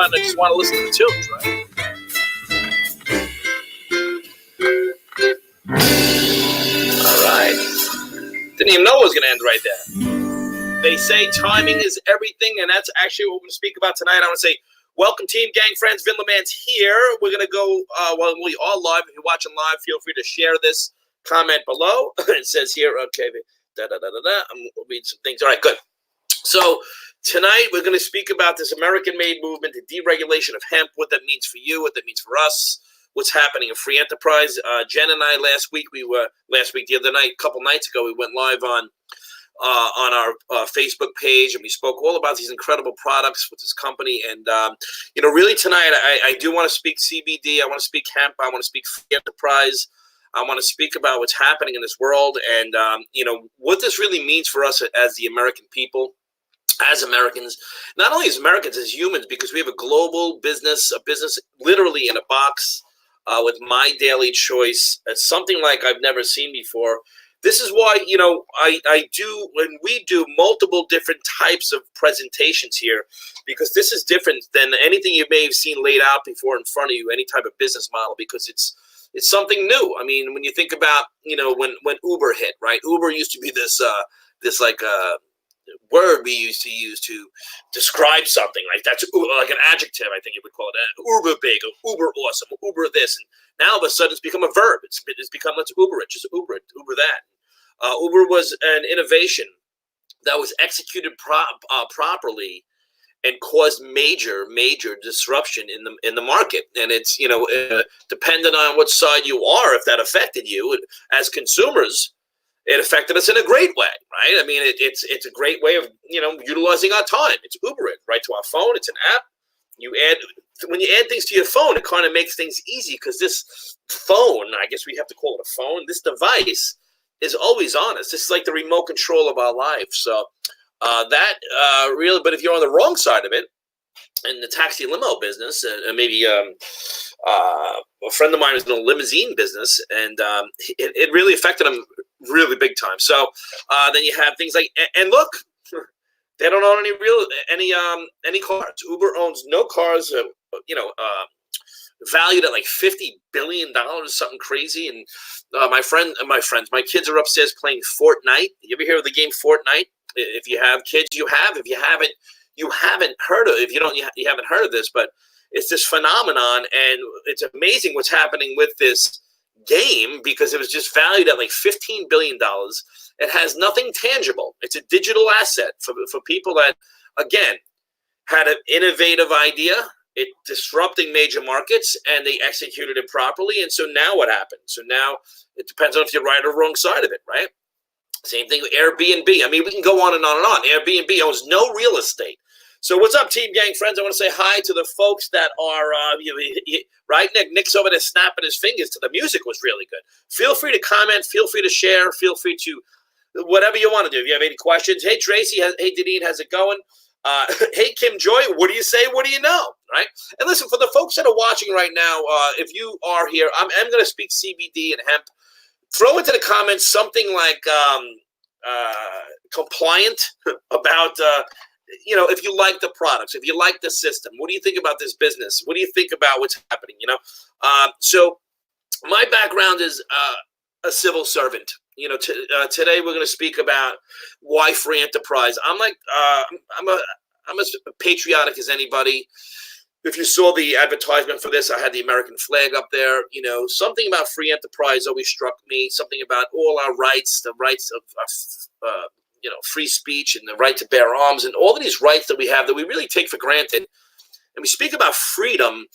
I just want to listen to the tunes, right? All right. Didn't even know it was going to end right there. They say timing is everything, and that's actually what we're going to speak about tonight. I want to say, welcome, team, gang, friends. Vin LeMans here. We're going to go, well, we are live. If you're watching live, feel free to share this. Comment below. It says here, okay, I'm reading some things. All right, good. So tonight we're going to speak about this American-made movement, the deregulation of hemp, what that means for you, what that means for us, what's happening in free enterprise. Jen and I the other night, a couple nights ago, we went live on our Facebook page, and we spoke all about these incredible products with this company. And really tonight, I do want to speak CBD. I want to speak hemp. I want to speak free enterprise. I want to speak about what's happening in this world, and what this really means for us as the American people. As Americans, not only as Americans, as humans, because we have a global business, a business literally in a box with My Daily Choice. It's something like I've never seen before. This is why, when we do multiple different types of presentations here, because this is different than anything you may have seen laid out before in front of you, any type of business model, because it's something new. I mean, when you think about, when Uber hit, right? Uber used to be this word we used to use to describe something, like that's like an adjective. I think you would call it uber big, or uber awesome, or uber this, and now all of a sudden it's become a verb. It's become, let's Uber it, just Uber it, Uber that. Uber was an innovation that was executed properly and caused major disruption in the market. And it's dependent on what side you are, if that affected you as consumers. It affected us in a great way, right? I mean, it's a great way of utilizing our time. It's Uber it right to our phone. It's an app. When you add things to your phone, it kind of makes things easy, because this phone, I guess we have to call it a phone, this device is always on us. This is like the remote control of our life. So really, but if you're on the wrong side of it, in the taxi limo business, and maybe a friend of mine was in a limousine business, and it really affected him really big time. So then you have things like, and look, they don't own any cars. Uber owns no cars, valued at like $50 billion, something crazy. And my kids are upstairs playing Fortnite. You ever hear of the game Fortnite? If you have kids, you have. If you haven't, you haven't heard of it. If you don't, you haven't heard of this. But it's this phenomenon, and it's amazing what's happening with this game, because it was just valued at like $15 billion. It has nothing tangible. It's a digital asset for people that, again, had an innovative idea. It disrupting major markets, and they executed it properly. And so now what happens? So now it depends on if you're right or wrong side of it, right? Same thing with Airbnb. I mean, we can go on and on and on. Airbnb owns no real estate. So what's up, team, gang, friends? I want to say hi to the folks that are, right, Nick? Nick's over there snapping his fingers to the music was really good. Feel free to comment. Feel free to share. Feel free to whatever you want to do. If you have any questions. Hey, Tracy. Hey, Deneen, how's it going? Hey, Kim Joy, what do you say? What do you know? Right? And listen, for the folks that are watching right now, if you are here, I'm going to speak CBD and hemp. Throw into the comments something like compliant about, if you like the products, if you like the system. What do you think about this business? What do you think about what's happening? So my background is a civil servant. Today we're going to speak about why free enterprise. I'm as patriotic as anybody. if you saw the advertisement for this, I had the American flag up there. You know, something about free enterprise always struck me. Something about all our rights, the rights of free speech and the right to bear arms, and all of these rights that we have that we really take for granted. And we speak about freedom,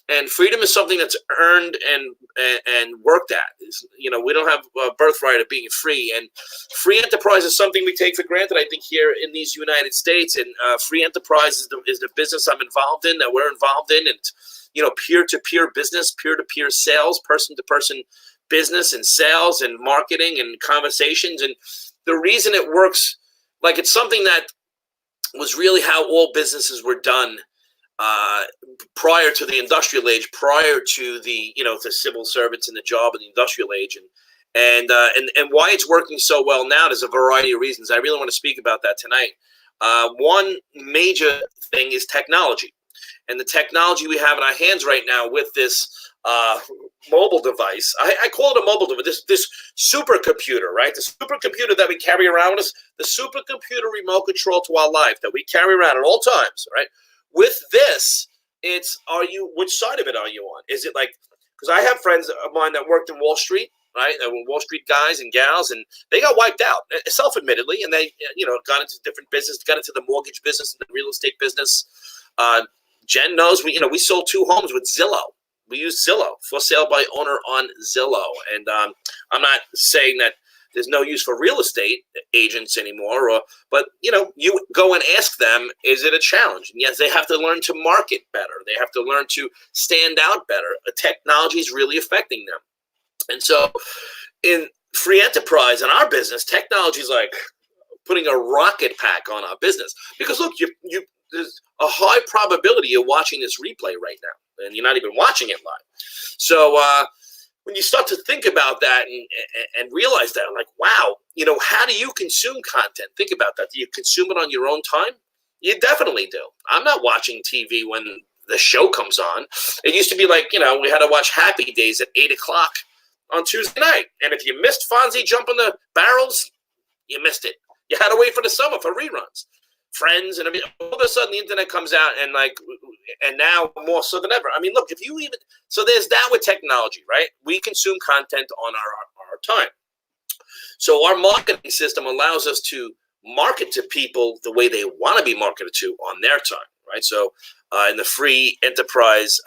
and freedom is something that's earned and worked at. You know, we don't have a birthright of being free, and free enterprise is something we take for granted, I think, here in these United States. And free enterprise is the business I'm involved in, that we're involved in, and peer-to-peer business, peer-to-peer sales, person-to-person business and sales and marketing and conversations. And the reason it works, like, it's something that was really how all businesses were done prior to the industrial age, prior to the the civil servants in the job of the industrial age, and why it's working so well now. There's a variety of reasons. I really want to speak about that tonight. One major thing is technology, and the technology we have in our hands right now with this mobile device. I call it a mobile device. This supercomputer, right? The supercomputer that we carry around with us, the supercomputer remote control to our life that we carry around at all times, right? With this, it's, which side of it are you on? Is it like, because I have friends of mine that worked in Wall Street, right? They were Wall Street guys and gals, and they got wiped out, self-admittedly, and they, got into different business, got into the mortgage business and the real estate business. Jen knows, we sold 2 homes with Zillow. We used Zillow, for sale by owner on Zillow. And I'm not saying that there's no use for real estate agents anymore, but you go and ask them, is it a challenge? And yes, they have to learn to market better. They have to learn to stand out better. The technology is really affecting them. And so in free enterprise in our business, technology is like putting a rocket pack on our business. Because look, there's a high probability you're watching this replay right now, and you're not even watching it live. So when you start to think about that and realize that, I'm like, wow, how do you consume content? Think about that. Do you consume it on your own time? You definitely do. I'm not watching TV when the show comes on. It used to be like, we had to watch Happy Days at 8 o'clock on Tuesday night. And if you missed Fonzie jumping the barrels, you missed it. You had to wait for the summer for reruns. Friends, and all of a sudden the internet comes out, and now more so than ever. Look, so there's that with technology, right? We consume content on our time. So our marketing system allows us to market to people the way they want to be marketed to on their time, right? So in the free enterprise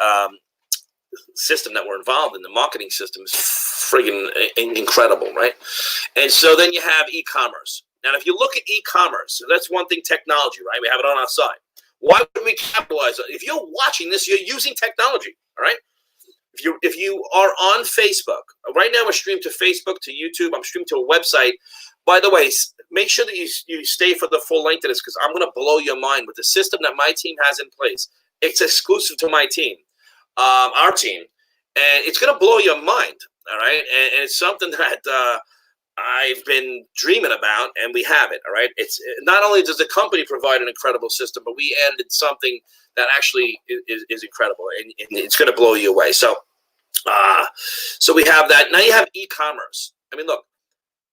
system that we're involved in, the marketing system is friggin' incredible, right? And so then you have e-commerce. Now, if you look at e-commerce, that's one thing, technology, right? We have it on our side. Why would we capitalize on it? If you're watching this, you're using technology, all right? If you are on Facebook, right now we're streamed to Facebook, to YouTube, I'm streamed to a website. By the way, make sure that you stay for the full length of this, because I'm going to blow your mind with the system that my team has in place. It's exclusive to my team, our team, and it's going to blow your mind, all right? And it's something that I've been dreaming about, and we have it, all right? It's not only does the company provide an incredible system, but we added something that actually is incredible, and it's going to blow you away. So we have that. Now you have e-commerce. Look,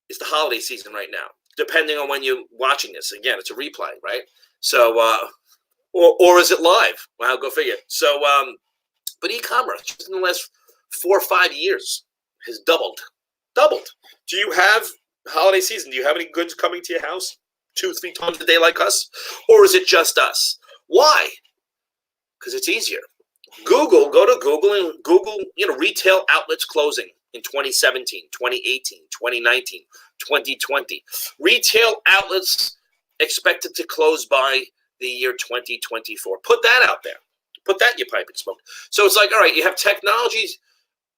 it's the holiday season right now. Depending on when you're watching this, again, it's a replay, right? So, or is it live? Well, go figure. So, but e-commerce just in the last 4 or 5 years has doubled. Do you have holiday season? Do you have any goods coming to your house 2-3 times a day like us? Or is it just us? Why? Because it's easier. Go to Google and Google, retail outlets closing in 2017, 2018, 2019, 2020. Retail outlets expected to close by the year 2024. Put that out there. Put that in your pipe and smoke. So it's like, all right, you have technologies.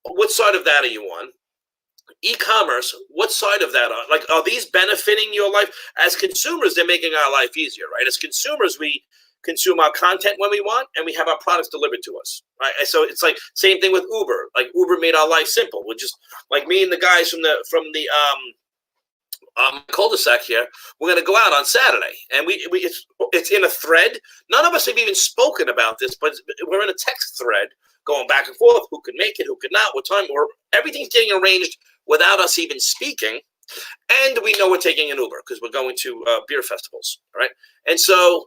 What side of that are you on? E-commerce, what side of that are? Like, are these benefiting your life? As consumers, they're making our life easier, right? As consumers, we consume our content when we want, and we have our products delivered to us, right? So it's like same thing with Uber. Like, Uber made our life simple. We're just like me and the guys from the cul-de-sac here. We're going to go out on Saturday, and it's in a thread. None of us have even spoken about this, but we're in a text thread going back and forth. Who could make it? Who could not? What time? Everything's getting arranged without us even speaking, and we know we're taking an Uber because we're going to beer festivals, right? And so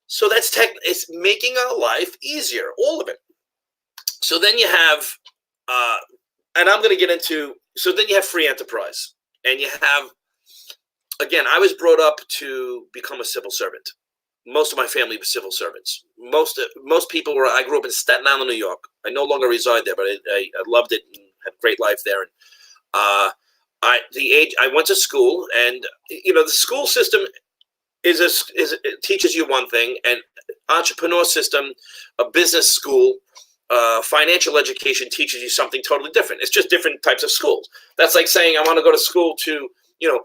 So that's it's making our life easier, all of it. So then you have, and I'm going to get into, so then you have free enterprise. And you have, again, I was brought up to become a civil servant. Most of my family was civil servants. Most people were, I grew up in Staten Island, New York. I no longer reside there, but I loved it and had a great life there. And I went to school, and, you know, the school system it teaches you one thing, and entrepreneur system, a business school, financial education teaches you something totally different. It's just different types of schools. That's like saying I want to go to school to, you know,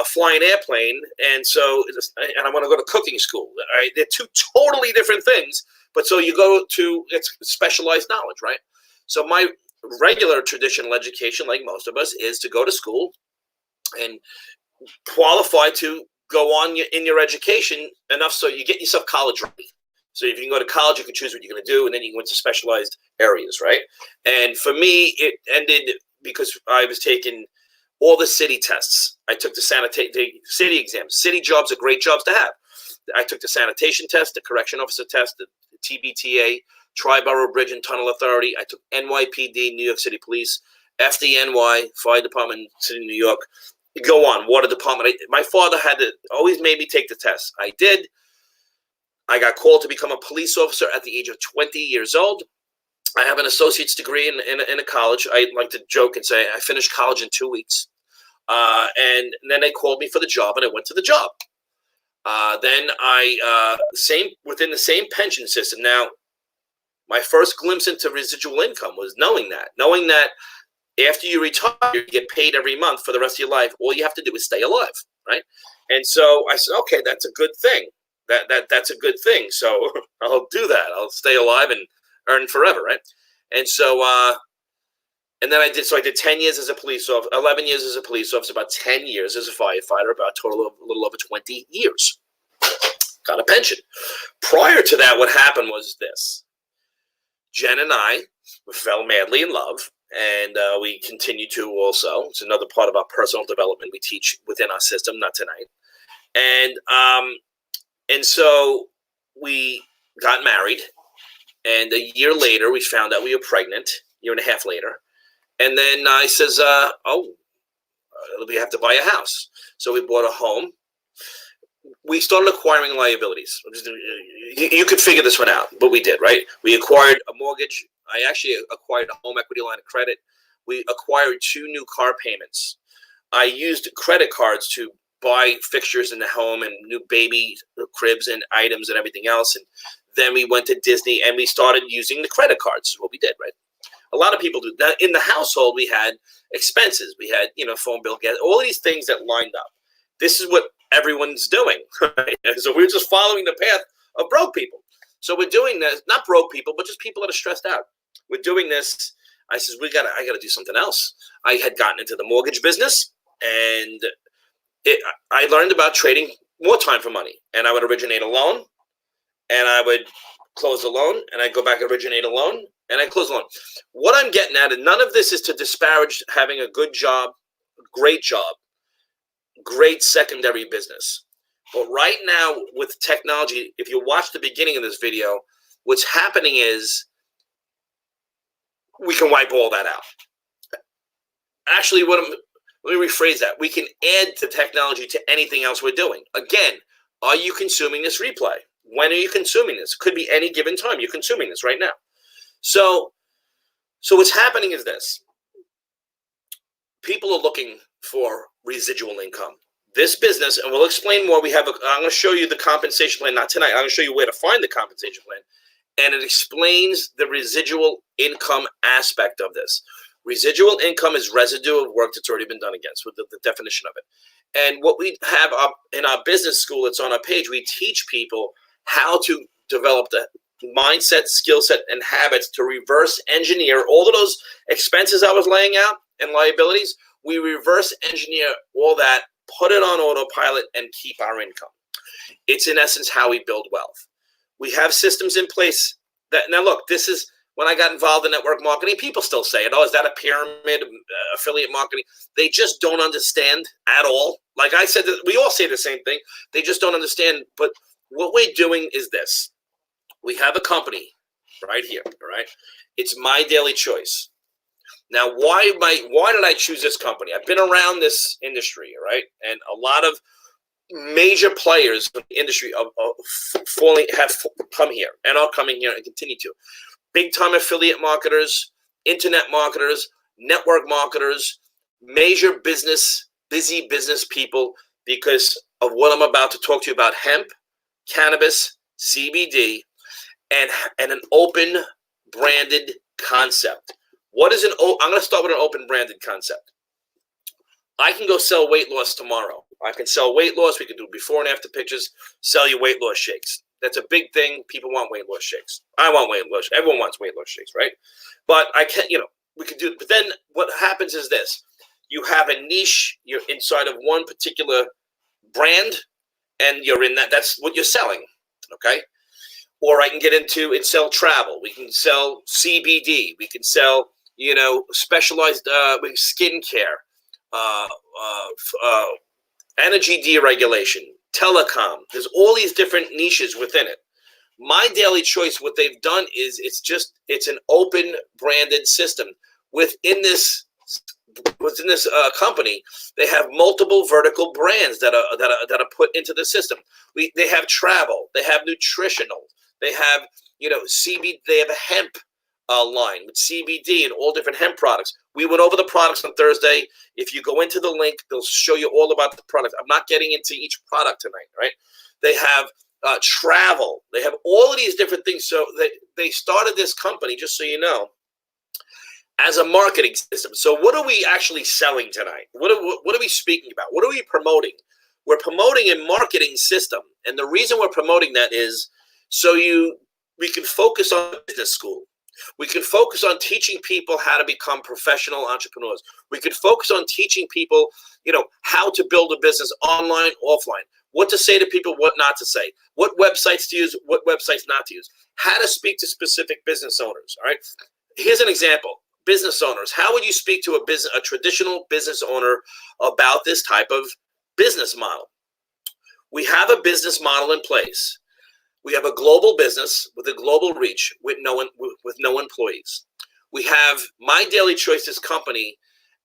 fly an airplane, and I want to go to cooking school. Right? They're two totally different things, but so you go to, it's specialized knowledge, right? So my regular traditional education, like most of us, is to go to school and qualify to go on in your education enough so you get yourself college ready. So if you can go to college, you can choose what you're going to do, and then you can go into specialized areas, right? And for me, it ended because I was taking all the city tests. I took the city exams. City jobs are great jobs to have. I took the sanitation test, the correction officer test, the TBTA, Tri-Borough Bridge and Tunnel Authority. I took NYPD, New York City Police, FDNY, Fire Department, City of New York. Go on, Water Department. My father always made me take the test. I did. I got called to become a police officer at the age of 20 years old. I have an associate's degree in a college. I like to joke and say I finished college in 2 weeks. And then they called me for the job, and I went to the job. Then within the same pension system. Now, my first glimpse into residual income was knowing that after you retire, you get paid every month for the rest of your life. All you have to do is stay alive, right? And so I said, okay, that's a good thing. That's a good thing. So I'll do that. I'll stay alive and earn forever, right? And so, and then I did 10 years as a police officer, 11 years as a police officer, about 10 years as a firefighter, about a total of a little over 20 years. Got a pension. Prior to that, what happened was this. Jen and I fell madly in love, and we continue to also. It's another part of our personal development we teach within our system, not tonight. And so we got married, and a year later, we found out we were pregnant, year and a half later. And then I says, we have to buy a house. So we bought a home. We started acquiring liabilities. You could figure this one out, but we did, right? We acquired a mortgage. I actually acquired a home equity line of credit. We acquired 2 new car payments. I used credit cards to buy fixtures in the home and new baby cribs and items and everything else. And then we went to Disney, and we started using the credit cards. Is what we did, right? A lot of people do. Now, in the household, we had expenses. We had, phone bill, gas, all these things that lined up. This is what everyone's doing. Right? So we're just following the path of broke people. So we're doing this, not broke people, but just people that are stressed out. We're doing this. I says, I got to do something else. I had gotten into the mortgage business, and I learned about trading more time for money. And I would originate a loan, and I would close a loan, and I'd go back and originate a loan, and I'd close a loan. What I'm getting at, and none of this is to disparage having a good job, great secondary business. But right now with technology, if you watch the beginning of this video, what's happening is we can wipe all that out. Actually, let me rephrase that. We can add the technology to anything else we're doing. Again, are you consuming this replay? When are you consuming this? Could be any given time. You're consuming this right now. So what's happening is this. People are looking for residual income. This business, and we'll explain more. I'm going to show you the compensation plan, not tonight. I'm going to show you where to find the compensation plan. And it explains the residual income aspect of this. Residual income is residue of work that's already been done against, with the definition of it. And what we have up in our business school, it's on our page, we teach people how to develop the mindset, skill set, and habits to reverse engineer all of those expenses I was laying out and liabilities. We reverse engineer all that, put it on autopilot, and keep our income. It's in essence how we build wealth. We have systems in place that, now look, this is when I got involved in network marketing, people still say it. Oh, is that a pyramid, affiliate marketing? They just don't understand at all. Like I said, we all say the same thing. They just don't understand. But what we're doing is this. We have a company right here, all right? It's My Daily Choice. Now, why did I choose this company? I've been around this industry, right? And a lot of major players in the industry have come here and are coming here and continue to. Big-time affiliate marketers, internet marketers, network marketers, major busy business people, because of what I'm about to talk to you about: hemp, cannabis, CBD, and an open branded concept. I'm going to start with an open branded concept. I can go sell weight loss tomorrow. I can sell weight loss. We can do before and after pictures, sell you weight loss shakes. That's a big thing. People want weight loss shakes. I want weight loss. Everyone wants weight loss shakes, right? But I can't, we can do it. But then what happens is this. You have a niche. You're inside of one particular brand, and you're in that. That's what you're selling, okay? Or I can get into and sell travel. We can sell CBD. We can sell, specialized skincare, energy deregulation, telecom. There's all these different niches within it. My Daily Choice, what they've done is it's an open branded system. Within this company, they have multiple vertical brands that are put into the system. They have travel, they have nutritional, they have CBD, they have a hemp line with CBD and all different hemp products. We went over the products on Thursday. If you go into the link, they'll show you all about the product. I'm not getting into each product tonight, right? They have travel. They have all of these different things. So they started this company, just so you know, as a marketing system. So what are we actually selling tonight? What are we speaking about? What are we promoting? We're promoting a marketing system. And the reason we're promoting that is so we can focus on business school. We can focus on teaching people how to become professional entrepreneurs. We can focus on teaching people, how to build a business online, offline, what to say to people, what not to say, what websites to use, what websites not to use, how to speak to specific business owners. All right. Here's an example. Business owners. How would you speak to a traditional business owner about this type of business model? We have a business model in place. We have a global business with a global reach with no employees. We have My Daily Choices company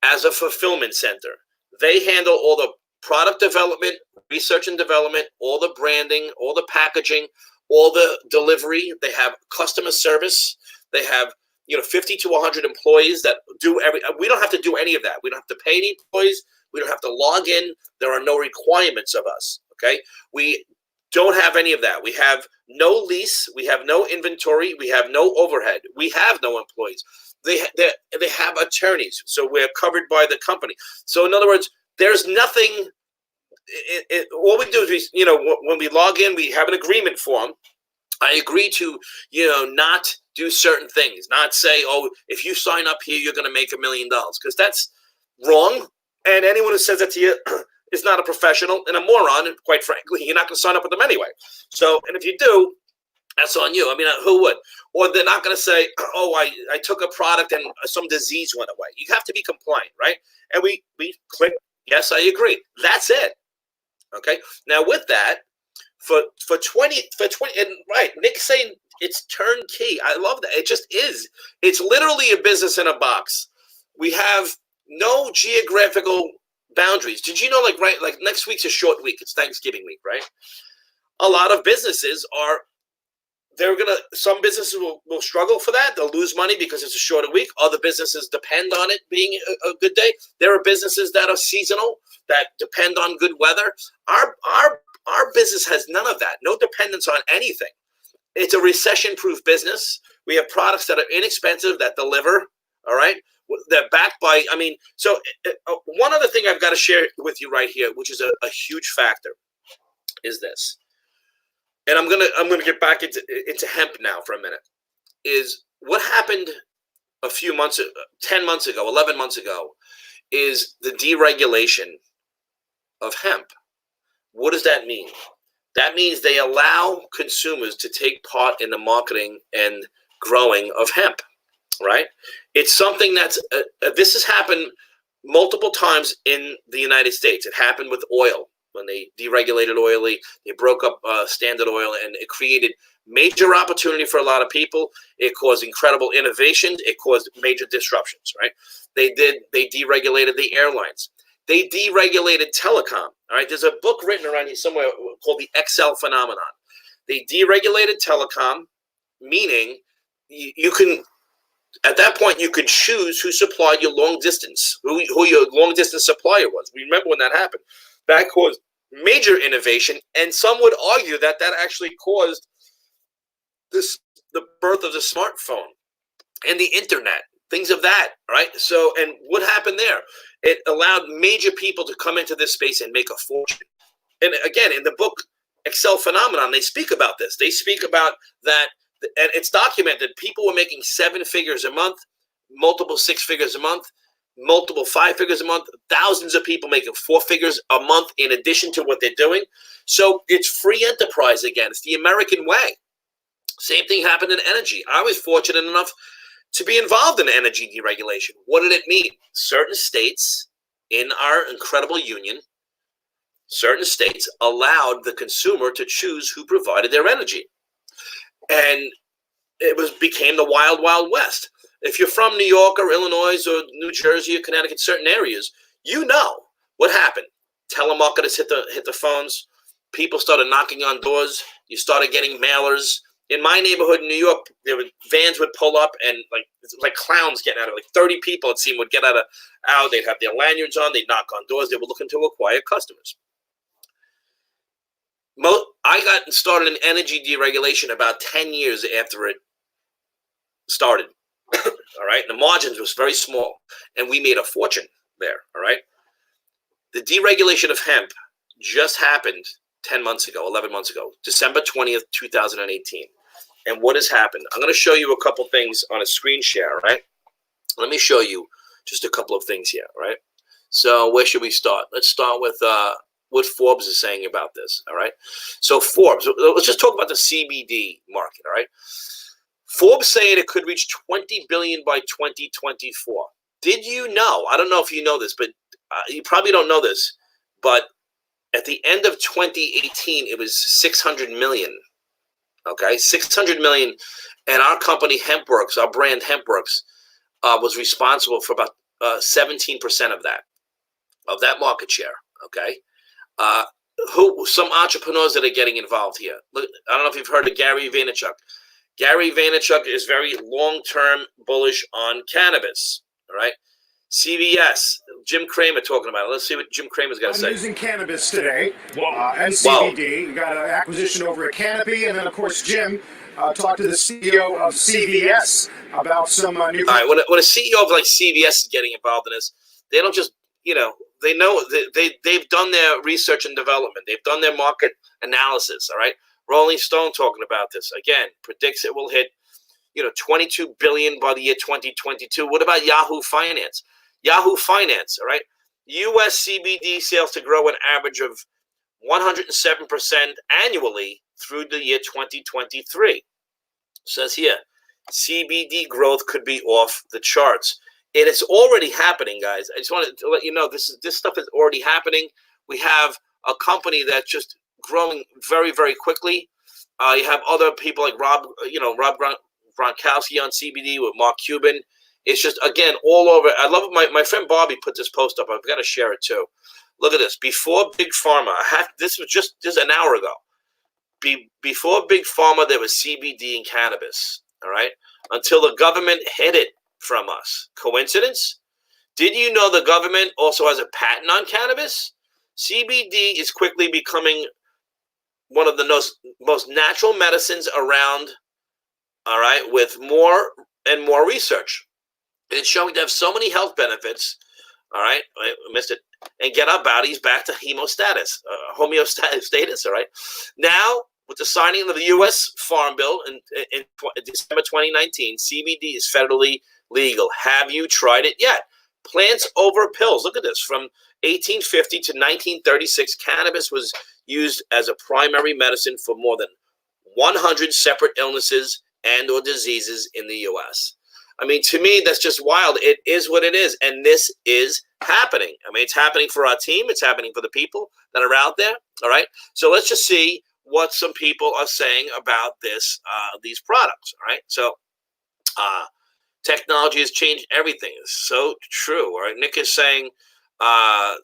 as a fulfillment center. They handle all the product development, research and development, all the branding, all the packaging, all the delivery. They have customer service. They have 50 to 100 employees that do we don't have to do any of that. We don't have to pay any employees. We don't have to log in. There are no requirements of us, okay? We don't have any of that. We have no lease. We have no inventory. We have no overhead. We have no employees. They have attorneys, so we're covered by the company. So in other words, there's nothing. All we do is when we log in, we have an agreement form. I agree to not do certain things, not say, oh, if you sign up here, you're going to make $1 million, because that's wrong. And anyone who says that to you is not a professional and a moron. And quite frankly, you're not going to sign up with them anyway. So, and if you do, that's on you. I mean, who would? Or they're not going to say, oh, I took a product and some disease went away. You have to be compliant, right? And we click, yes, I agree. That's it. Okay. Now with that, for 20, and right, Nick's saying it's turnkey. I love that. It just is. It's literally a business in a box. We have no geographical boundaries. Did you know, like next week's a short week. It's Thanksgiving week, right? A lot of businesses some businesses will struggle for that. They'll lose money because it's a shorter week. Other businesses depend on it being a good day. There are businesses that are seasonal, that depend on good weather. Our business has none of that. No dependence on anything. It's a recession-proof business. We have products that are inexpensive, that deliver, all right? They're backed by, so one other thing I've got to share with you right here, which is a huge factor, is this. And I'm gonna get back into hemp now for a minute. Is what happened a few months, 10 months ago, 11 months ago, is the deregulation of hemp. What does that mean? That means they allow consumers to take part in the marketing and growing of hemp, right? It's something that's this has happened multiple times in the United States. It happened with oil. when they deregulated oil, they broke up Standard Oil, and it created major opportunity for a lot of people. It caused incredible innovations. It caused major disruptions, right? They deregulated the airlines. They deregulated telecom, all right? There's a book written around here somewhere called the XL phenomenon. They deregulated telecom, meaning you can, at that point, you could choose who supplied your long distance, who your long distance supplier was. Remember when that happened? That caused major innovation, and some would argue that that actually caused the birth of the smartphone and the internet, things of that, right? So, and what happened there? It allowed major people to come into this space and make a fortune. And again, in the book Excel Phenomenon, they speak about this. They speak about that, and it's documented. People were making 7 figures a month, multiple 6 figures a month, multiple 5 figures a month, thousands of people making 4 figures a month in addition to what they're doing. So it's free enterprise again. It's the American way. Same thing happened in energy. I was fortunate enough to be involved in energy deregulation. What did it mean? Certain states in our incredible union, certain states allowed the consumer to choose who provided their energy. And it became the wild, wild west. If you're from New York or Illinois or New Jersey or Connecticut, certain areas, you know what happened. Telemarketers hit the phones. People started knocking on doors. You started getting mailers. In my neighborhood in New York, vans would pull up and like clowns getting out of it. Like 30 people, it seemed, would get out. They'd have their lanyards on. They'd knock on doors. They were looking to acquire customers. I got started in energy deregulation about 10 years after it started. All right. The margins was very small, and we made a fortune there. All right. The deregulation of hemp just happened 10 months ago, 11 months ago, December 20th, 2018. And what has happened? I'm going to show you a couple things on a screen share, right? Let me show you just a couple of things here, right? So where should we start? Let's start with what Forbes is saying about this, all right? So Forbes, let's just talk about the CBD market, all right? Forbes saying it could reach $20 billion by 2024. Did you know? I don't know if you know this, but you probably don't know this, but at the end of 2018, it was 600 million. Okay, 600 million, and our company HempWorks, our brand HempWorks, was responsible for about 17% of that market share. Okay, some entrepreneurs that are getting involved here. Look, I don't know if you've heard of Gary Vaynerchuk. Gary Vaynerchuk is very long-term bullish on cannabis. All right. CVS, Jim Cramer talking about it. Let's see what Jim Cramer's got to say. I'm using cannabis today and CBD. We got an acquisition over at Canopy, and then of course Jim talked to the CEO of CVS about some new. All right, when a CEO of like CVS is getting involved in this, they don't just they know they've done their research and development. They've done their market analysis. All right, Rolling Stone talking about this again predicts it will hit 22 billion by the year 2022. What about Yahoo Finance? Yahoo Finance, all right? U.S. CBD sales to grow an average of 107% annually through the year 2023. It says here, CBD growth could be off the charts. It is already happening, guys. I just wanted to let you know this stuff is already happening. We have a company that's just growing very, very quickly. You have other people like Rob Gronkowski on CBD with Mark Cuban. It's just, again, all over. I love it. My friend Bobby put this post up. I've got to share it too. Look at this. Before Big Pharma, this was just an hour ago. Before Big Pharma, there was CBD and cannabis, all right? Until the government hid it from us. Coincidence? Did you know the government also has a patent on cannabis? CBD is quickly becoming one of the most natural medicines around, all right, with more and more research. It's showing to have so many health benefits, all right, I missed it, and get our bodies back to homeostasis, all right? Now, with the signing of the U.S. Farm Bill in December 2019, CBD is federally legal. Have you tried it yet? Plants over pills. Look at this. From 1850 to 1936, cannabis was used as a primary medicine for more than 100 separate illnesses and or diseases in the U.S. I mean, to me, that's just wild. It is what it is. And this is happening. I mean, it's happening for our team. It's happening for the people that are out there. All right. So let's just see what some people are saying about this, these products. All right. So technology has changed everything. It's so true. All right. Nick is saying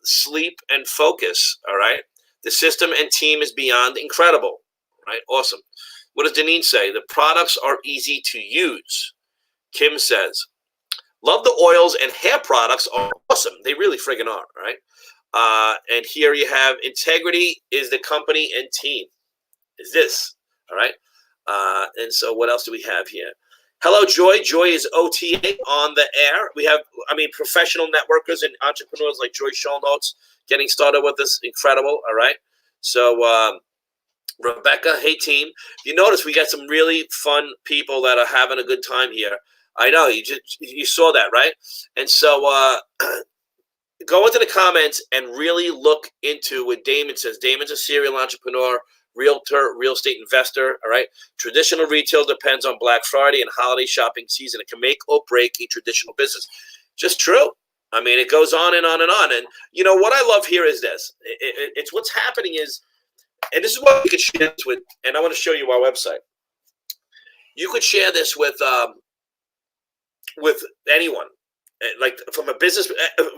sleep and focus. All right. The system and team is beyond incredible. Right. Awesome. What does Deneen say? The products are easy to use. Kim says, love the oils and hair products are awesome. They really friggin' are, right? And here you have integrity is the company and team. Is this, all right? And so what else do we have here? Hello, Joy. Joy is OTA on the air. We have, professional networkers and entrepreneurs like Joy Shownotes getting started with this. Incredible, all right? So, Rebecca, hey, team. You notice we got some really fun people that are having a good time here. I know you saw that, right? And so go into the comments and really look into what Damon says. Damon's a serial entrepreneur, realtor, real estate investor. All right. Traditional retail depends on Black Friday and holiday shopping season. It can make or break a traditional business. Just true. I mean, it goes on and on and on. And you know what I love here is this. It's what's happening is, and this is what we could share this with. And I want to show you our website. You could share this with anyone, like from a business,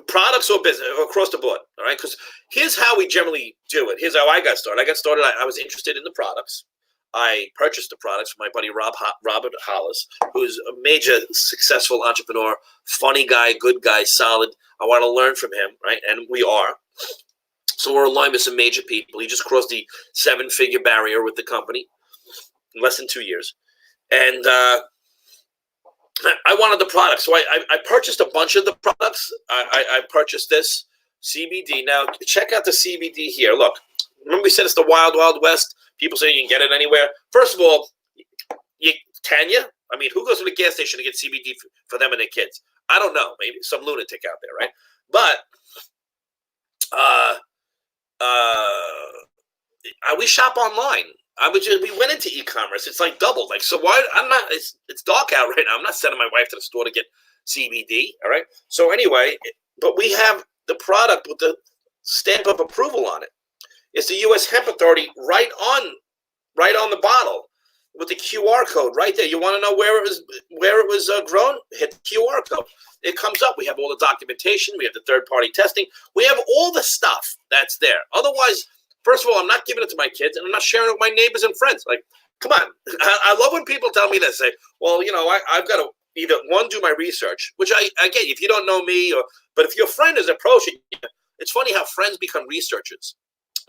products or business, across the board, all right? Because here's how we generally do it. Here's how I got started. I was interested in the products. I purchased the products from my buddy Robert Hollis, who's a major successful entrepreneur, funny guy, good guy, solid. I want to learn from him, right? And we are. So we're aligned with some major people. He just crossed the 7-figure barrier with the company in less than 2 years. And I wanted the product, so I purchased a bunch of the products. I purchased this CBD. Now, check out the CBD here. Look, remember we said it's the Wild Wild West? People say you can get it anywhere. First of all, can you? I mean, who goes to the gas station to get CBD for them and their kids? I don't know. Maybe some lunatic out there, right? But we shop online. We went into e-commerce. It's like doubled. Like, so why? It's dark out right now. I'm not sending my wife to the store to get CBD. All right. So anyway, but we have the product with the stamp of approval on it. It's the U.S. Hemp Authority right on the bottle with the QR code right there. You want to know where it was grown? Hit the QR code. It comes up. We have all the documentation. We have the third-party testing. We have all the stuff that's there. Otherwise, first of all, I'm not giving it to my kids, and I'm not sharing it with my neighbors and friends. Like, come on. I love when people tell me that. Say, well, I've got to either, one, do my research, which I get. If you don't know me, but if your friend is approaching you, it's funny how friends become researchers.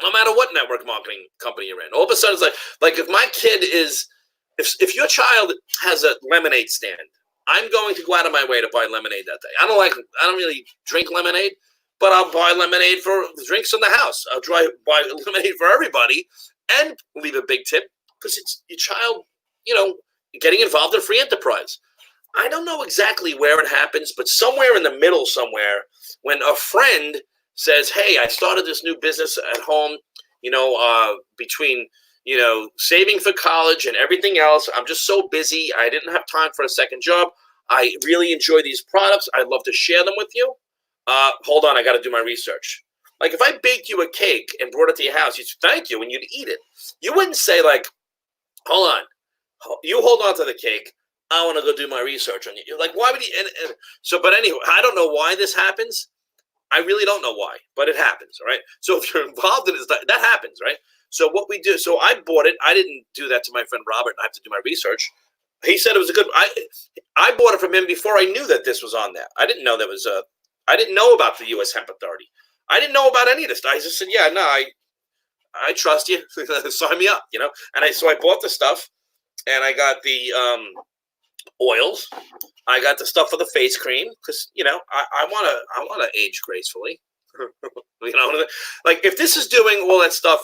No matter what network marketing company you're in. All of a sudden, it's like if my kid is, if your child has a lemonade stand, I'm going to go out of my way to buy lemonade that day. I don't really drink lemonade, but I'll buy lemonade for drinks in the house. I'll buy lemonade for everybody and leave a big tip because it's your child, getting involved in free enterprise. I don't know exactly where it happens, but somewhere in the middle somewhere, when a friend says, hey, I started this new business at home, between, saving for college and everything else. I'm just so busy. I didn't have time for a second job. I really enjoy these products. I'd love to share them with you. Hold on, I got to do my research. Like if I baked you a cake and brought it to your house, you'd say, thank you, and you'd eat it. You wouldn't say like, hold on, you hold on to the cake. I want to go do my research on you. You're like, why would you? But anyway, I don't know why this happens. I really don't know why, but it happens, all right? So if you're involved in it, that happens, right? So what we do, so I bought it. I didn't do that to my friend Robert. I have to do my research. He said it was a good, I bought it from him before I knew that this was on there. I didn't know there was I didn't know about the U.S. Hemp Authority. I didn't know about any of this. I just said, yeah, no, I trust you. Sign me up, And so I bought the stuff, and I got the oils. I got the stuff for the face cream because I want to age gracefully. Like if this is doing all that stuff,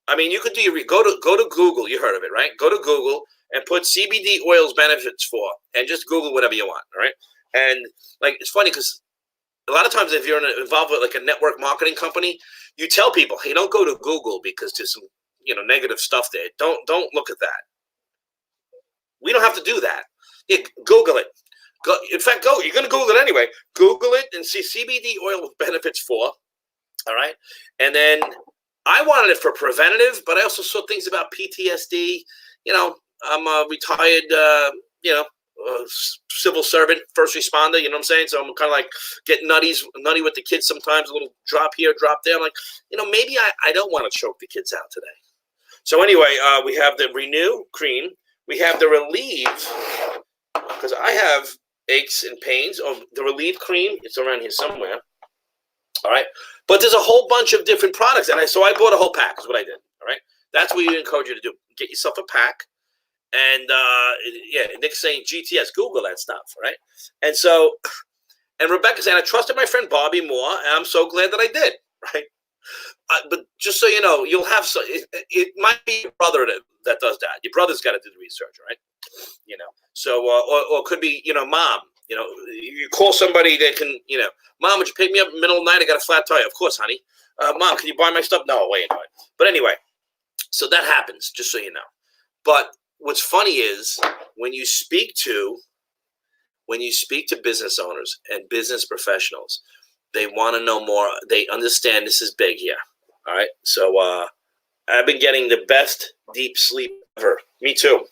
I mean, you could do go to Google. You heard of it, right? Go to Google and put CBD oils benefits for, and just Google whatever you want, all right? And like it's funny because a lot of times if you're involved with like a network marketing company, you tell people, hey, don't go to Google because there's some negative stuff there. Don't look at that. We don't have to do that. Yeah, Google it. Go, in fact, go. You're going to Google it anyway. Google it and see CBD oil with benefits for. All right. And then I wanted it for preventative, but I also saw things about PTSD. You know, I'm a retired, civil servant, first responder. You know what I'm saying? So I'm kind of like getting nutty with the kids sometimes. A little drop here, drop there. I'm like, maybe I don't want to choke the kids out today. So anyway, we have the Renew cream. We have the Relieve, because I have aches and pains. Oh, the Relieve cream. It's around here somewhere. All right. But there's a whole bunch of different products. And so I bought a whole pack is what I did. All right. That's what we encourage you to do. Get yourself a pack. And Nick's saying GTS, Google that stuff. Right. And so, and Rebecca's saying, I trusted my friend Bobby more, and I'm so glad that I did. Right. But just so you know, you'll have it might be your brother that does that. Your brother's got to do the research. Right. So, or it could be, mom. You call somebody that can, Mom, would you pick me up in the middle of the night? I got a flat tire. Of course, honey. Mom, can you buy my stuff? No, wait. But anyway, so that happens, just so you know. But what's funny is when you speak to business owners and business professionals, they want to know more. They understand this is big here. All right. So I've been getting the best deep sleep ever. Me too.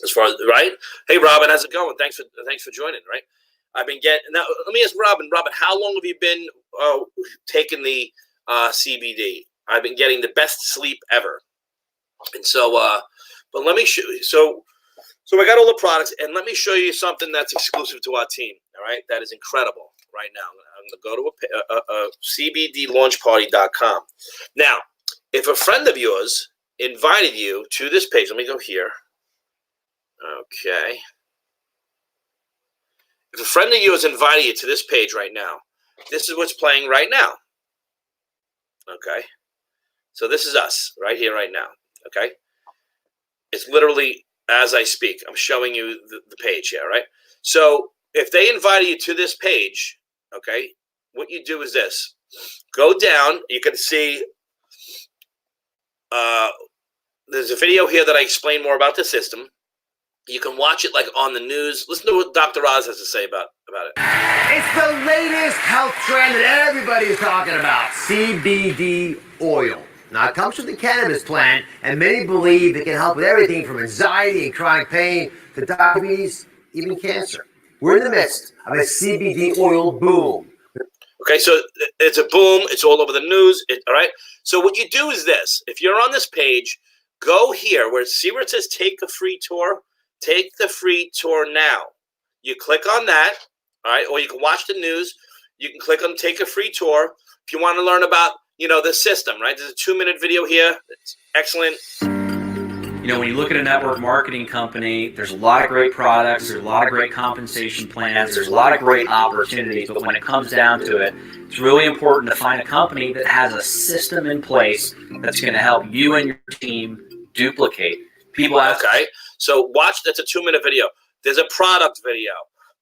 As far as right. Hey, Robin, how's it going? Thanks for joining. Right. I've been getting now. Let me ask Robin. Robin, how long have you been taking the CBD? I've been getting the best sleep ever. And so, but let me show you. So I got all the products, and let me show you something that's exclusive to our team. All right, that is incredible. Right now, I'm going to go to cbdlaunchparty.com. Now, if a friend of yours invited you to this page, let me go here. Okay. If a friend of yours invited you to this page right now, this is what's playing right now. Okay. So this is us right here, right now. Okay. It's literally as I speak. I'm showing you the page here, right? So if they invited you to this page, okay, what you do is this. Go down. You can see there's a video here that I explain more about the system. You can watch it like on the news. Listen to what Dr. Oz has to say about it. It's the latest health trend that everybody is talking about, CBD oil. Now, it comes from the cannabis plant, and many believe it can help with everything from anxiety and chronic pain to diabetes, even cancer. We're in the midst of a CBD oil boom. Okay, so it's a boom. It's all over the news. All right. So what you do is this. If you're on this page, go here where it says take a free tour. Take the free tour now. You click on that, all right, or you can watch the news. You can click on take a free tour. If you want to learn about, the system, right? There's a 2-minute video here. It's excellent. When you look at a network marketing company, there's a lot of great products, there's a lot of great compensation plans, there's a lot of great opportunities, but when it comes down to it, it's really important to find a company that has a system in place that's going to help you and your team duplicate. People ask, okay, so watch, that's a 2-minute video. There's a product video.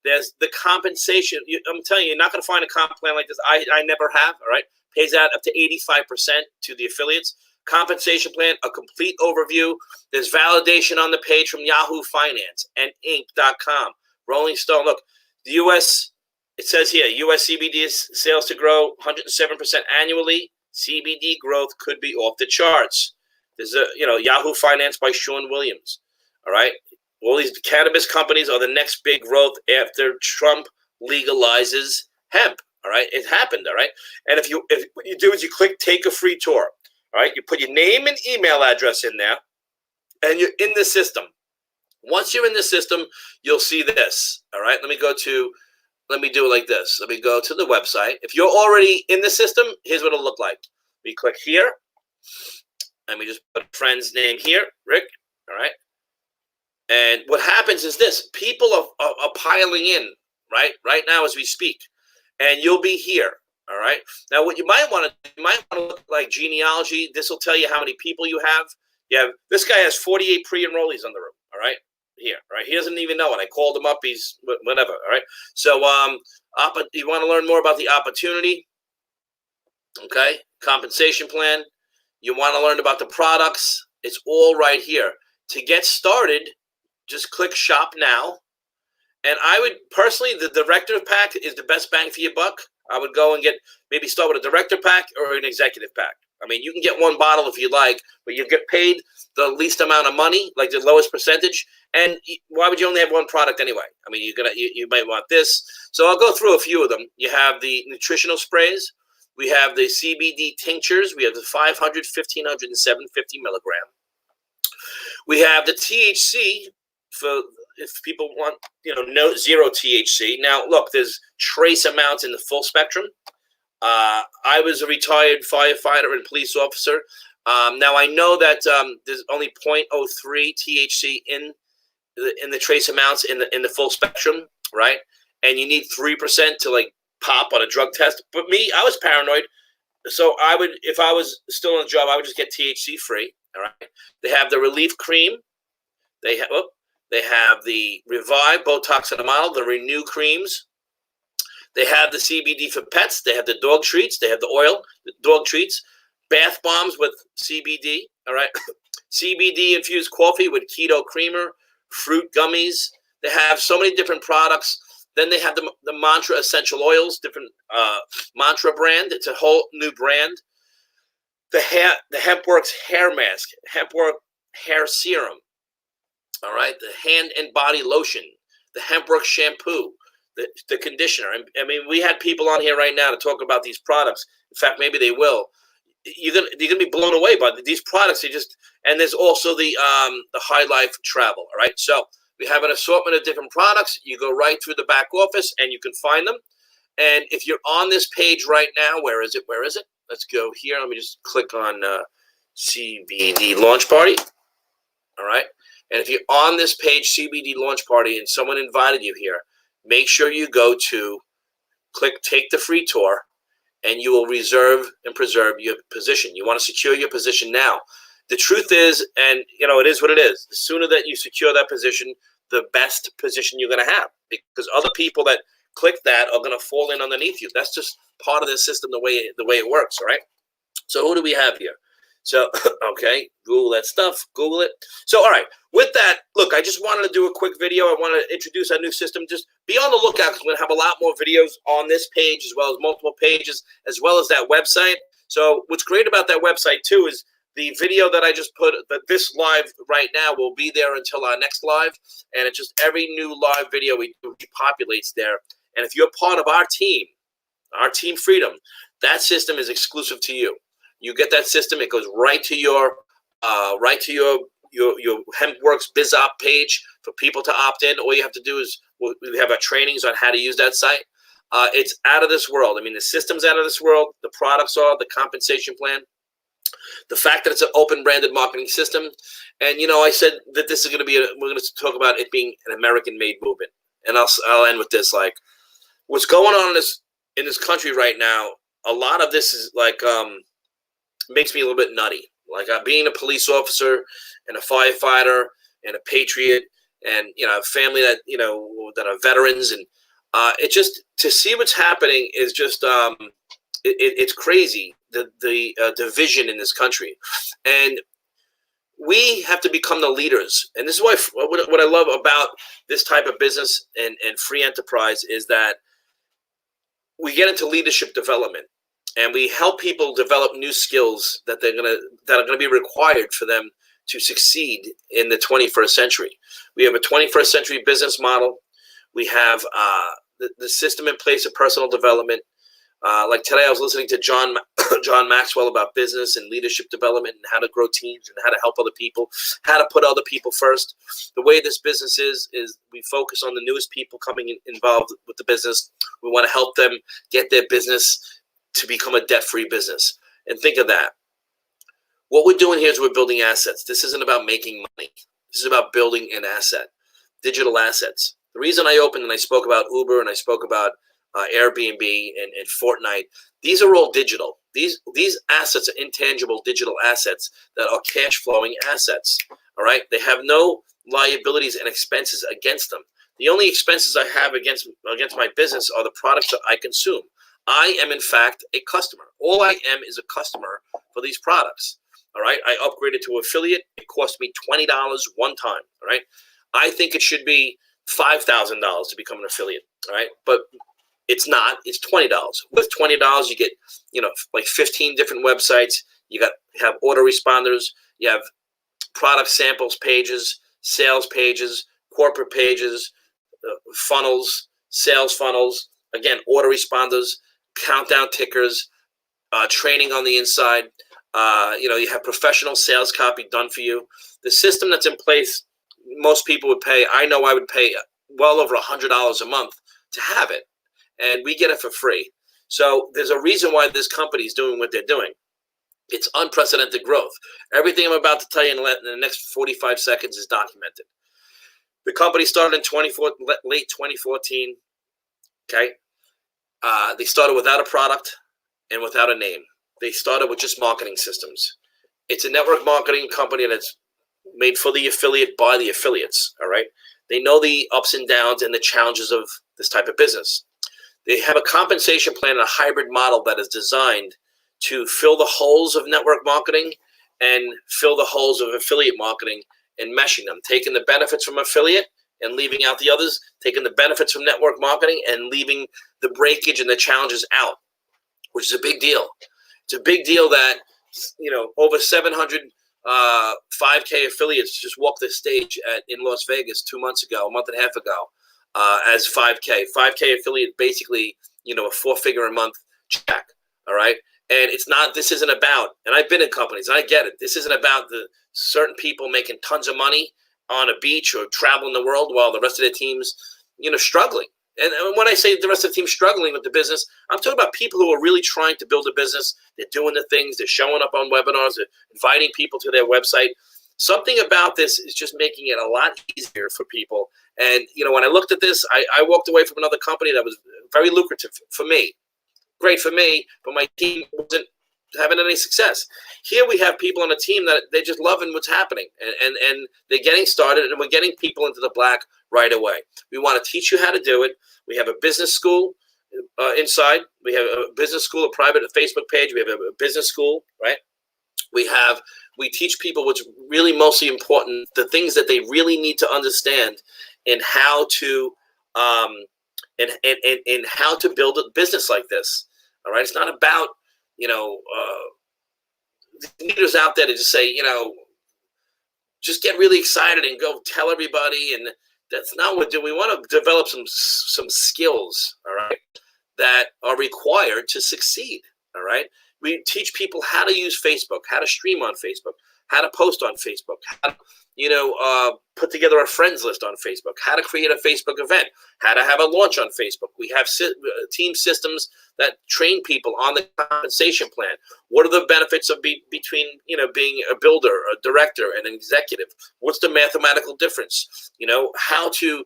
There's the compensation. I'm telling you, you're not going to find a comp plan like this. I never have, all right? Pays out up to 85% to the affiliates. Compensation plan, a complete overview. There's validation on the page from Yahoo Finance and Inc.com. Rolling Stone, look, the U.S., it says here, U.S. CBD sales to grow 107% annually. CBD growth could be off the charts. There's Yahoo Finance by Sean Williams. All right. All these cannabis companies are the next big growth after Trump legalizes hemp. All right. It happened. All right. And if what you do is you click take a free tour. All right. You put your name and email address in there and you're in the system. Once you're in the system, you'll see this. All right. Let me do it like this. Let me go to the website. If you're already in the system, here's what it'll look like. We click here. And we just put a friend's name here, Rick. All right. And what happens is this. People are piling in, right now as we speak. And you'll be here. All right. Now, what you might want to look like genealogy. This will tell you how many people you have. This guy has 48 pre-enrollees on the room. All right. Here. All right. He doesn't even know it. I called him up. He's whatever. All right. So you want to learn more about the opportunity. Okay. Compensation plan. You want to learn about the products. It's all right here. To get started, just click shop now. And I would personally, the director pack is the best bang for your buck. I would go and maybe start with a director pack or an executive pack. I mean, you can get one bottle if you like, but you get paid the least amount of money, like the lowest percentage. And why would you only have one product anyway? I mean, you might want this. So I'll go through a few of them. You have the nutritional sprays. We have the CBD tinctures. We have the 500, 1500, and 750 milligram. We have the THC for if people want, no zero THC. Now, look, there's trace amounts in the full spectrum. I was a retired firefighter and police officer. Now I know that there's only 0.03 THC in the trace amounts in the full spectrum, right? And you need 3% to like pop on a drug test. But me, I was paranoid, so I would, if I was still on the job, I would just get THC free. All right. They have the Relief Cream. They have the Revive Botox and a Model, the Renew creams. They have the CBD for pets. They have the dog treats. They have the oil, the dog treats, bath bombs with CBD. All right. CBD infused coffee with keto creamer, fruit gummies. They have so many different products. Then they have the Mantra essential oils, different Mantra brand. It's a whole new brand. The HempWorks hair mask, HempWorks hair serum. All right. The hand and body lotion, the HempWorks shampoo, the conditioner. I mean, we had people on here right now to talk about these products. In fact, maybe they will. You're gonna be blown away by these products. And there's also the High Life Travel. All right. So we have an assortment of different products. You go right through the back office and you can find them. And if you're on this page right now, where is it? Let's go here. Let me just click on CBD Launch Party. All right. And if you're on this page, CBD Launch Party, and someone invited you here, make sure you go to take the free tour, and you will reserve and preserve your position. You want to secure your position now. The truth is, and it is what it is. The sooner that you secure that position, the best position you're going to have, because other people that click that are going to fall in underneath you. That's just part of the system, the way it works. All right. So who do we have here? So, okay, Google that stuff, Google it. So, all right, with that, look, I just wanted to do a quick video. I want to introduce our new system. Just be on the lookout because we're going to have a lot more videos on this page as well as multiple pages, as well as that website. So what's great about that website, too, is the video that I just put, this live right now will be there until our next live. And it's just every new live video we do populates there. And if you're part of our Team Freedom, that system is exclusive to you. You get that system; it goes right to your HempWorks BizOp page for people to opt in. All you have to do is we have our trainings on how to use that site. It's out of this world. I mean, the system's out of this world. The products are, the compensation plan, the fact that it's an open branded marketing system, and I said that this is going to be. We're going to talk about it being an American-made movement, and I'll end with this. Like, what's going on in this country right now? A lot of this is like. Makes me a little bit nutty. Like being a police officer and a firefighter and a patriot and a family that that are veterans, and it just to see what's happening is just it's crazy, the division in this country, and we have to become the leaders. And this is why what I love about this type of business and free enterprise is that we get into leadership development. And we help people develop new skills that are going to be required for them to succeed in the 21st century. We have a 21st century business model. We have the system in place of personal development. Like today, I was listening to John Maxwell about business and leadership development and how to grow teams and how to help other people, how to put other people first. The way this business is we focus on the newest people coming involved with the business. We want to help them get their business to become a debt-free business. And think of that. What we're doing here is we're building assets. This isn't about making money. This is about building an asset, digital assets. The reason I opened and I spoke about Uber and I spoke about Airbnb and Fortnite, these are all digital. These assets are intangible digital assets that are cash flowing assets. All right. They have no liabilities and expenses against them. The only expenses I have against my business are the products that I consume. I am, in fact, a customer. All I am is a customer for these products. All right. I upgraded to affiliate. It cost me $20 one time. All right. I think it should be $5,000 to become an affiliate. All right, but it's not. It's $20. With $20, you get like 15 different websites. You have autoresponders. You have product samples pages, sales pages, corporate pages, funnels, sales funnels. Again, autoresponders, countdown tickers, training on the inside. You have professional sales copy done for you. The system that's in place, most people would pay. I know I would pay well over $100 a month to have it, and we get it for free. So there's a reason why this company is doing what they're doing. It's unprecedented growth. Everything I'm about to tell you in the next 45 seconds is documented. The company started in late 2014. Okay, they started without a product and without a name. They started with just marketing systems. It's a network marketing company that's made for the affiliate by the affiliates. All right, they know the ups and downs and the challenges of this type of business. They have a compensation plan and a hybrid model that is designed to fill the holes of network marketing and fill the holes of affiliate marketing and meshing them, taking the benefits from affiliate and leaving out the others, taking the benefits from network marketing and leaving the breakage and the challenges out, which is a big deal. It's a big deal that, over 700 5K affiliates just walked the stage in Las Vegas 2 months ago, a month and a half ago, as 5K. 5K affiliate, basically, a 4-figure a month check, all right? And this isn't about, and I've been in companies, and I get it. This isn't about the certain people making tons of money on a beach or traveling the world while the rest of the team's, struggling. And when I say the rest of the team struggling with the business, I'm talking about people who are really trying to build a business. They're doing the things. They're showing up on webinars. They're inviting people to their website. Something about this is just making it a lot easier for people. And, when I looked at this, I walked away from another company that was very lucrative for me. Great for me, but my team wasn't having any success. Here we have people on a team that they're just loving what's happening, and they're getting started, and we're getting people into the black right away. We want to teach you how to do it. We have a business school inside. We have a business school, a private Facebook page. We have a business school, right? We teach people what's really mostly important, the things that they really need to understand, and how to and how to build a business like this. All right, it's not about leaders out there to just say just get really excited and go tell everybody, and that's not what we do. We want to develop some skills, all right, that are required to succeed. All right, we teach people how to use Facebook, how to stream on Facebook, how to post on Facebook, how to put together a friends list on Facebook, how to create a Facebook event, how to have a launch on Facebook. We have team systems that train people on the compensation plan. What are the benefits of between being a builder, a director, and an executive? What's the mathematical difference? How to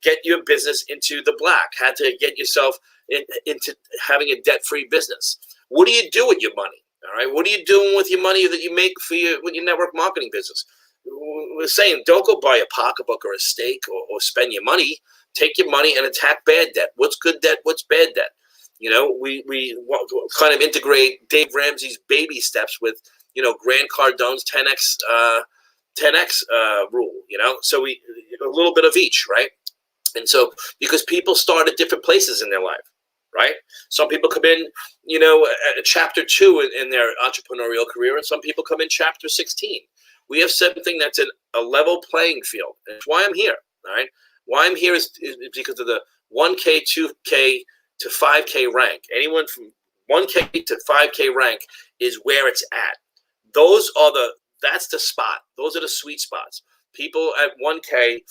get your business into the black, how to get yourself into having a debt-free business. What do you do with your money? All right, what are you doing with your money that you make with your network marketing business? We're saying don't go buy a pocketbook or a steak or spend your money. Take your money and attack bad debt. What's good debt? What's bad debt? We kind of integrate Dave Ramsey's baby steps with Grant Cardone's 10x rule. So we a little bit of each, right? And so because people start at different places in their life, right? Some people come in, at chapter 2 in their entrepreneurial career, and some people come in chapter 16. We have something that's a level playing field. That's why I'm here, all right? Why I'm here is because of the 1K, 2K to 5K rank. Anyone from 1K to 5K rank is where it's at. That's the spot. Those are the sweet spots. People at 1K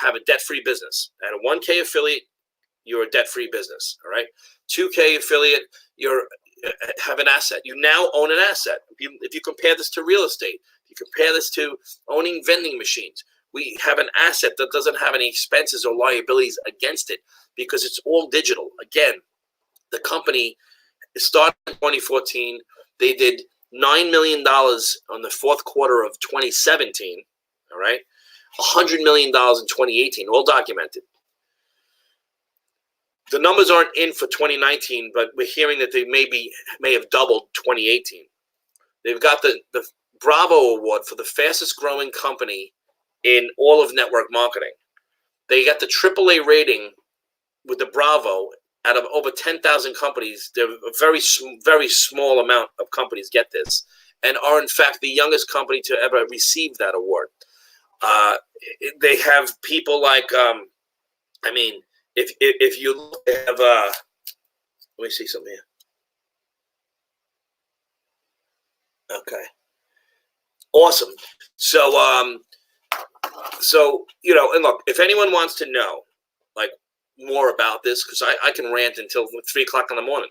have a debt-free business. At a 1K affiliate, you're a debt-free business, all right? 2K affiliate, you have an asset. You now own an asset. If you compare this to real estate, if you compare this to owning vending machines, we have an asset that doesn't have any expenses or liabilities against it because it's all digital. Again, the company started in 2014. They did $9 million on the fourth quarter of 2017, all right? $100 million in 2018, all documented. The numbers aren't in for 2019, but we're hearing that they may have doubled 2018. They've got the Bravo Award for the fastest growing company in all of network marketing. They got the AAA rating with the Bravo. Out of over 10,000 companies, a very small amount of companies get this, and are in fact the youngest company to ever receive that award. They have people like, if you have, let me see something here. Okay, awesome. So, and look, if anyone wants to know, like, more about this, because I can rant until 3 o'clock in the morning.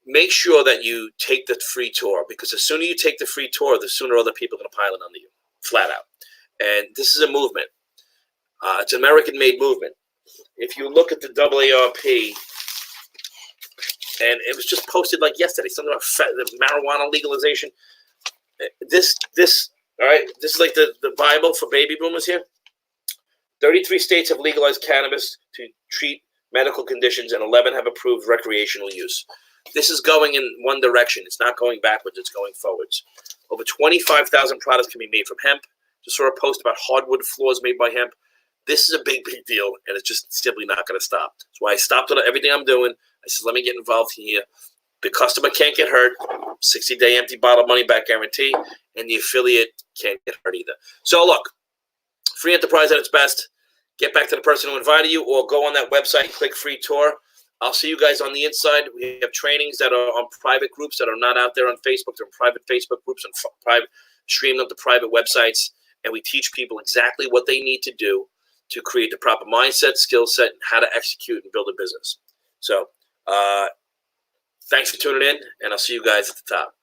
Make sure that you take the free tour, because the sooner you take the free tour, the sooner other people are going to pile it under you, flat out. And this is a movement. It's an American-made movement. If you look at the AARP, and it was just posted like yesterday, something about the marijuana legalization. This, all right, this is like the Bible for baby boomers here. 33 states have legalized cannabis to treat medical conditions, and 11 have approved recreational use. This is going in one direction. It's not going backwards. It's going forwards. Over 25,000 products can be made from hemp. Just saw a post about hardwood floors made by hemp. This is a big deal, and it's just simply not going to stop. That's why I stopped on everything I'm doing. I said, let me get involved here. The customer can't get hurt. 60-day empty bottle money back guarantee, and the affiliate can't get hurt either. So look, free enterprise at its best. Get back to the person who invited you, or go on that website, click free tour. I'll see you guys on the inside. We have trainings that are on private groups that are not out there on Facebook. They're private Facebook groups and private streamed up to private websites, and we teach people exactly what they need to do to create the proper mindset, skill set, and how to execute and build a business. So thanks for tuning in, and I'll see you guys at the top.